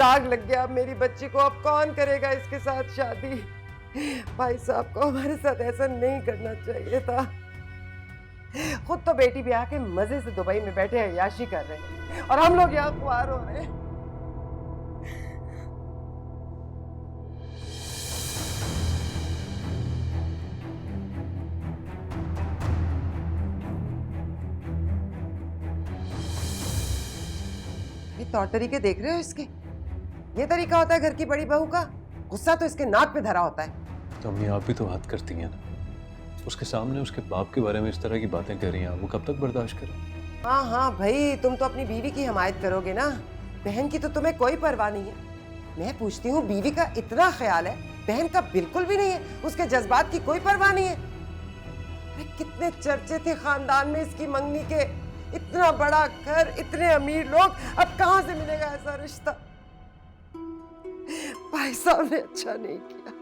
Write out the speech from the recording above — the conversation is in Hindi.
दाग लग गया अब मेरी बच्ची को। अब कौन करेगा इसके साथ शादी? भाई साहब को हमारे साथ ऐसा नहीं करना चाहिए था। खुद तो बेटी ब्याह के मजे से दुबई में बैठे अय्याशी कर रहे हैं और हम लोग यहाँ खुआर हो रहे हैं। ये तौर तरीके देख रहे हो इसके? ये तरीका होता है घर की बड़ी बहू का? गुस्सा तो इसके नाक पे धरा होता है। तो अम्मी आप भी तो बात करती हैं ना, उसके सामने उसके बाप के बारे में इस तरह की बातें कर रही हैं, वो कब तक बर्दाश्त करें? हाँ हाँ भाई, तुम तो अपनी बीवी की हिमायत करोगे ना। बहन की तो तुम्हें कोई परवाह नहीं है। मैं पूछती हूँ, बीवी का इतना ख्याल है, बहन का बिल्कुल भी नहीं है। उसके जज्बात की कोई परवाह नहीं है। अरे कितने चर्चे थे खानदान में इसकी मंगनी के। इतना बड़ा घर, इतने अमीर लोग, अब कहाँ से मिलेगा ऐसा रिश्ता? भाई साहब ने अच्छा नहीं किया।